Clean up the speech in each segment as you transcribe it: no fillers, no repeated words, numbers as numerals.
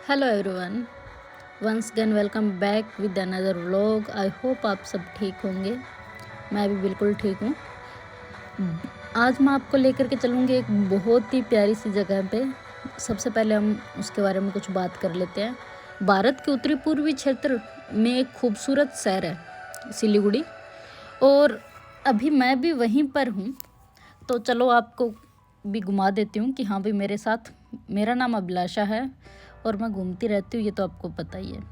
Hello everyone, once again welcome back with another vlog. I hope आप सब ठीक होंगे। मैं भी बिल्कुल ठीक हूँ। आज मैं आपको लेकर के चलूँगी एक बहुत ही प्यारी सी जगह पे। सबसे पहले हम उसके बारे में कुछ बात कर लेते हैं। भारत के उत्तरी पूर्वी क्षेत्र में एक खूबसूरत शहर है सिलीगुड़ी, और अभी मैं भी वहीं पर हूँ। तो चलो आपको भी घुमा देती हूँ कि हाँ भाई मेरे साथ। मेरा नाम अभिलाषा है और मैं घूमती रहती हूँ, ये तो आपको पता ही है।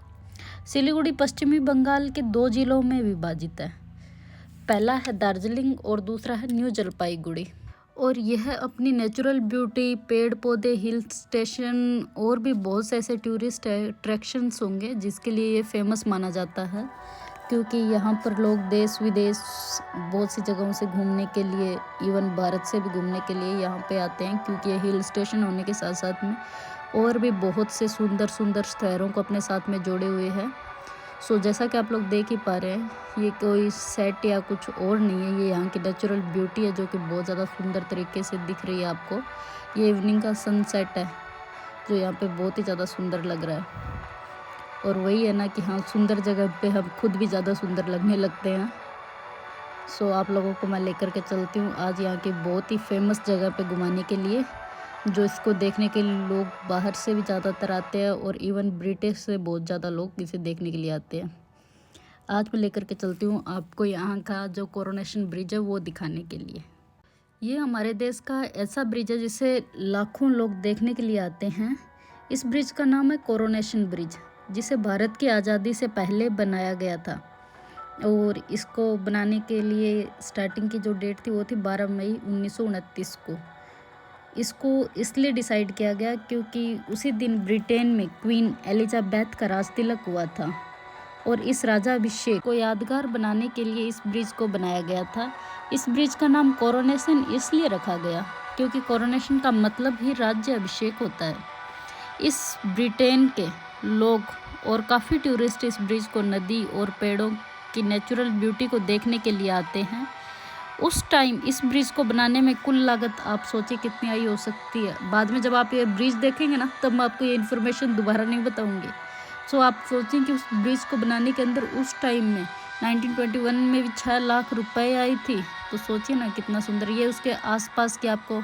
सिलीगुड़ी पश्चिमी बंगाल के 2 जिलों में विभाजित है। पहला है दार्जिलिंग और दूसरा है न्यू जलपाईगुड़ी। और यह अपनी नेचुरल ब्यूटी, पेड़ पौधे, हिल स्टेशन और भी बहुत से ऐसे टूरिस्ट अट्रैक्शंस होंगे जिसके लिए ये फेमस माना जाता है, क्योंकि यहाँ पर लोग देश विदेश बहुत सी जगहों से घूमने के लिए, इवन भारत से भी घूमने के लिए यहाँ पे आते हैं, क्योंकि ये हिल स्टेशन होने के साथ साथ में और भी बहुत से सुंदर सुंदर शहरों को अपने साथ में जोड़े हुए हैं। सो जैसा कि आप लोग देख ही पा रहे हैं, ये कोई सेट या कुछ और नहीं है, ये यहाँ की नेचुरल ब्यूटी है जो कि बहुत ज़्यादा सुंदर तरीके से दिख रही है आपको। ये इवनिंग का सनसेट है जो यहाँ पे बहुत ही ज़्यादा सुंदर लग रहा है। और वही है ना कि हाँ, सुंदर जगह पे हम खुद भी ज़्यादा सुंदर लगने लगते हैं। सो आप लोगों को मैं लेकर के चलती हूँ आज यहाँ की बहुत ही फेमस जगह पे घुमाने के लिए, जो इसको देखने के लिए लोग बाहर से भी ज़्यादातर आते हैं और इवन ब्रिटिश से बहुत ज़्यादा लोग इसे देखने के लिए आते हैं। आज मैं लेकर के चलती हूँ आपको यहाँ का जो कोरोनेशन ब्रिज है वो दिखाने के लिए। ये हमारे देश का ऐसा ब्रिज है जिसे लाखों लोग देखने के लिए आते हैं। इस ब्रिज का नाम है कोरोनेशन ब्रिज, जिसे भारत की आज़ादी से पहले बनाया गया था। और इसको बनाने के लिए स्टार्टिंग की जो डेट थी वो थी 12 मई 1929 को। इसको इसलिए डिसाइड किया गया क्योंकि उसी दिन ब्रिटेन में क्वीन एलिजाबेथ का राज तिलक हुआ था, और इस राजाभिषेक को यादगार बनाने के लिए इस ब्रिज को बनाया गया था। इस ब्रिज का नाम कोरोनेशन इसलिए रखा गया क्योंकि कोरोनेशन का मतलब ही राज्य अभिषेक होता है। इस ब्रिटेन के लोग और काफ़ी टूरिस्ट इस ब्रिज को नदी और पेड़ों की नेचुरल ब्यूटी को देखने के लिए आते हैं। उस टाइम इस ब्रिज को बनाने में कुल लागत आप सोचिए कितनी आई हो सकती है। बाद में जब आप ये ब्रिज देखेंगे ना, तब मैं आपको ये इन्फॉर्मेशन दोबारा नहीं बताऊंगी। सो आप सोचें कि उस ब्रिज को बनाने के अंदर उस टाइम में 1921 में भी 6 लाख रुपए आई थी। तो सोचिए ना कितना सुंदर। ये उसके आसपास की आपको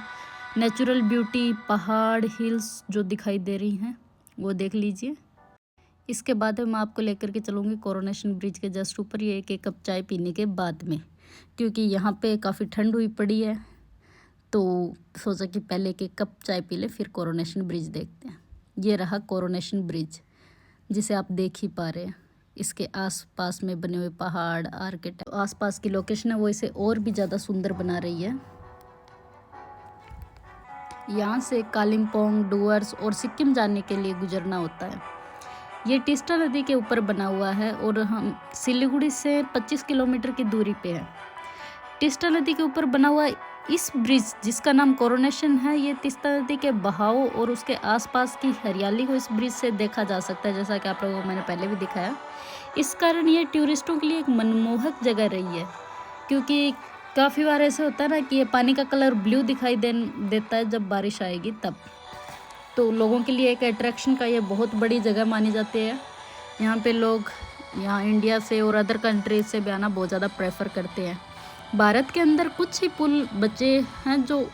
नेचुरल ब्यूटी, पहाड़, हिल्स जो दिखाई दे रही हैं वो देख लीजिए। इसके बाद मैं आपको लेकर के चलूँगी कोरोनेशन ब्रिज के जस्ट ऊपर, ये एक कप चाय पीने के बाद में, क्योंकि यहाँ पे काफ़ी ठंड हुई पड़ी है। तो सोचा कि पहले एक कप चाय पी ले फिर कोरोनेशन ब्रिज देखते हैं। ये रहा कोरोनेशन ब्रिज जिसे आप देख ही पा रहे हैं। इसके आसपास में बने हुए पहाड़, आर्किटेक्ट, आसपास की लोकेशन है वो इसे और भी ज़्यादा सुंदर बना रही है। यहाँ से कालिम्पोंग, डुअर्स और सिक्किम जाने के लिए गुजरना होता है। ये टिस्टा नदी के ऊपर बना हुआ है और हम सिलीगुड़ी से 25 किलोमीटर की दूरी पे है। टिस्टा नदी के ऊपर बना हुआ इस ब्रिज जिसका नाम कोरोनेशन है, ये तिस्ता नदी के बहाव और उसके आसपास की हरियाली को इस ब्रिज से देखा जा सकता है, जैसा कि आप लोगों को मैंने पहले भी दिखाया। इस कारण ये टूरिस्टों के लिए एक मनमोहक जगह रही है, क्योंकि काफ़ी बार ऐसे होता है ना कि ये पानी का कलर ब्लू दिखाई देता है जब बारिश आएगी तब। तो लोगों के लिए एक अट्रैक्शन का ये बहुत बड़ी जगह मानी जाती है। यहाँ पे लोग यहाँ इंडिया से और अदर कंट्रीज से भी आना बहुत ज़्यादा प्रेफर करते हैं। भारत के अंदर कुछ ही पुल बचे हैं जो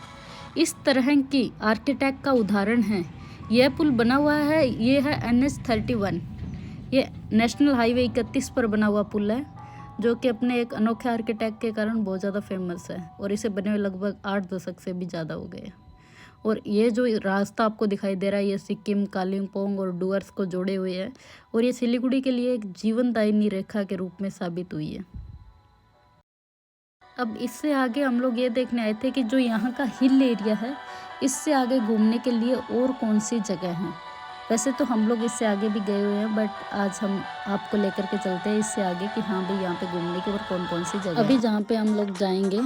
इस तरह की आर्किटेक्ट का उदाहरण है। यह पुल बना हुआ है, ये है NH-31। ये नेशनल हाईवे 31 पर बना हुआ पुल है, जो कि अपने एक अनोखे आर्किटेक्ट के कारण बहुत ज़्यादा फेमस है, और इसे बने हुए लगभग 8 दशक से भी ज़्यादा हो गए। और ये जो रास्ता आपको दिखाई दे रहा है, ये सिक्किम, कालिम्पोंग और डुअर्स को जोड़े हुए है, और ये सिलीगुड़ी के लिए एक जीवनदायिनी रेखा के रूप में साबित हुई है। अब इससे आगे हम लोग ये देखने आए थे कि जो यहाँ का हिल एरिया है, इससे आगे घूमने के लिए और कौन सी जगह हैं। वैसे तो हम लोग इससे आगे भी गए हुए हैं, बट आज हम आपको लेकर के चलते हैं इससे आगे कि हाँ भाई यहाँ पे घूमने की और कौन कौन सी जगह। अभी जहाँ पे हम लोग जाएंगे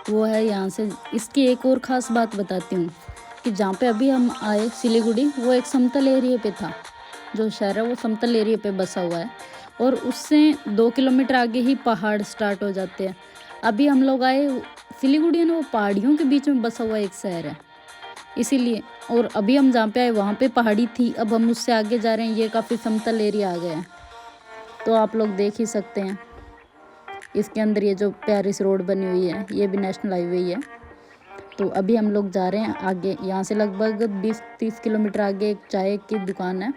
वो है यहाँ से। इसकी एक और ख़ास बात बताती हूँ कि जहाँ पे अभी हम आए सिलीगुड़ी, वो एक समतल एरिया पे था। जो शहर है वो समतल एरिया पे बसा हुआ है, और उससे 2 किलोमीटर आगे ही पहाड़ स्टार्ट हो जाते हैं। अभी हम लोग आए सिलीगुड़ी है ना, वो पहाड़ियों के बीच में बसा हुआ एक शहर है। इसीलिए। और अभी हम जहाँ पे आए वहाँ पे पहाड़ी थी, अब हम उससे आगे जा रहे हैं, ये काफ़ी समतल एरिया आ गया है। तो आप लोग देख ही सकते हैं इसके अंदर ये जो प्यारी सी रोड बनी हुई है, ये भी नेशनल हाईवे ही है। तो अभी हम लोग जा रहे हैं आगे, यहाँ से लगभग 20-30 किलोमीटर आगे एक चाय की दुकान है,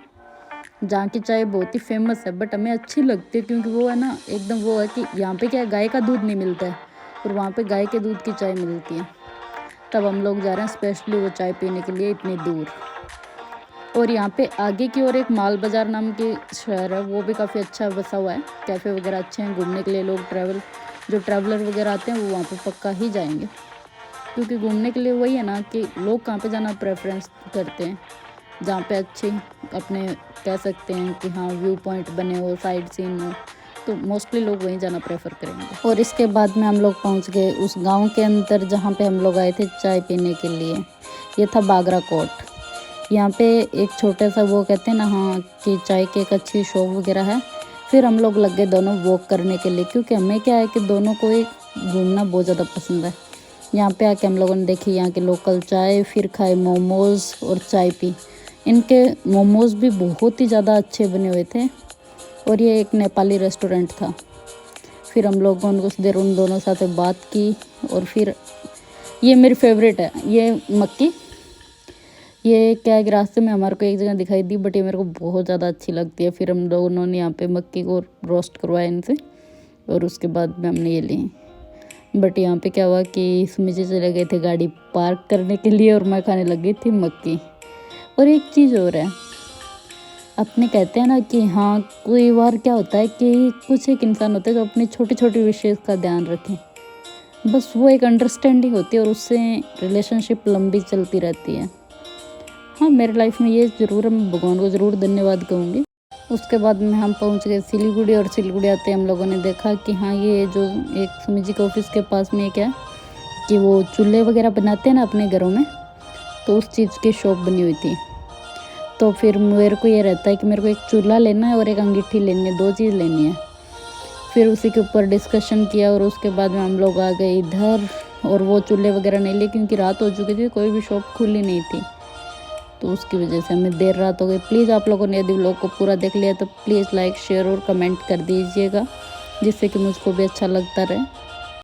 जहाँ की चाय बहुत ही फेमस है, बट हमें अच्छी लगती है क्योंकि वो है ना एकदम वो है कि यहाँ पे क्या है, गाय का दूध नहीं मिलता है और वहाँ पे गाय के दूध की चाय मिलती है। तब हम लोग जा रहे हैं स्पेशली वो चाय पीने के लिए इतनी दूर। और यहाँ पे आगे की ओर एक माल बाज़ार नाम के शहर है, वो भी काफ़ी अच्छा बसा हुआ है, कैफ़े वगैरह अच्छे हैं घूमने के लिए। लोग ट्रैवलर वगैरह आते हैं वो वहाँ पे पक्का ही जाएंगे, क्योंकि घूमने के लिए वही है ना कि लोग कहाँ पे जाना प्रेफरेंस करते हैं, जहाँ पे अच्छे अपने कह सकते हैं कि हाँ व्यू पॉइंट बने हो, साइड सीन हो, तो मोस्टली लोग वहीं जाना प्रेफर करेंगे। और इसके बाद में हम लोग पहुँच गए उस गांव के अंदर जहाँ पे हम लोग आए थे चाय पीने के लिए। ये था बागराकोट। यहाँ पे एक छोटा सा वो कहते हैं ना हाँ कि चाय की एक अच्छी शॉप वगैरह है। फिर हम लोग लग गए दोनों वॉक करने के लिए, क्योंकि हमें क्या है कि दोनों को एक घूमना बहुत ज़्यादा पसंद है। यहाँ पे आके हम लोगों ने देखी यहाँ के लोकल चाय, फिर खाए मोमोज़ और चाय पी। इनके मोमोज़ भी बहुत ही ज़्यादा अच्छे बने हुए थे और ये एक नेपाली रेस्टोरेंट था। फिर हम लोगों ने कुछ देर उन दोनों साथ बात की और फिर ये मेरी फेवरेट है, ये मक्की। ये क्या है कि रास्ते में हमारे को एक जगह दिखाई दी, बट ये मेरे को बहुत ज़्यादा अच्छी लगती है। फिर हम लोगों ने यहाँ पे मक्की को रोस्ट करवाया इनसे और उसके बाद में हमने ये ली। बट यहाँ पे क्या हुआ कि सुमित चले गए थे गाड़ी पार्क करने के लिए और मैं खाने लग गई थी मक्की। और एक चीज़ और है, अपने कहते हैं ना कि हाँ कोई बार क्या होता है कि कुछ एक इंसान होते हैं जो अपनी छोटी छोटी विशेष का ध्यान रखें, बस वो एक अंडरस्टैंडिंग होती है और उससे रिलेशनशिप लंबी चलती रहती है। हाँ मेरे लाइफ में ये ज़रूर है, मैं भगवान को ज़रूर धन्यवाद कहूँगी। उसके बाद में हम पहुँच गए सिलीगुड़ी और सिलीगुड़ी आते हम लोगों ने देखा कि हाँ ये जो एक सुमित जी के ऑफिस के पास में क्या है कि वो चूल्हे वगैरह बनाते हैं ना अपने घरों में, तो उस चीज़ की शॉप बनी हुई थी। तो फिर मेरे को ये रहता है कि मेरे को एक चूल्हा लेना है और एक अंगीठी लेनी है, 2 चीज़ लेनी है। फिर उसी के ऊपर डिस्कशन किया और उसके बाद में हम लोग आ गए इधर और वो चूल्हे वगैरह नहीं लिए क्योंकि रात हो चुकी थी, कोई भी शॉप खुली नहीं थी, तो उसकी वजह से हमें देर रात हो गई। प्लीज़ आप लोगों ने यदि व्लॉग को पूरा देख लिया तो प्लीज़ लाइक शेयर और कमेंट कर दीजिएगा, जिससे कि मुझको भी अच्छा लगता रहे।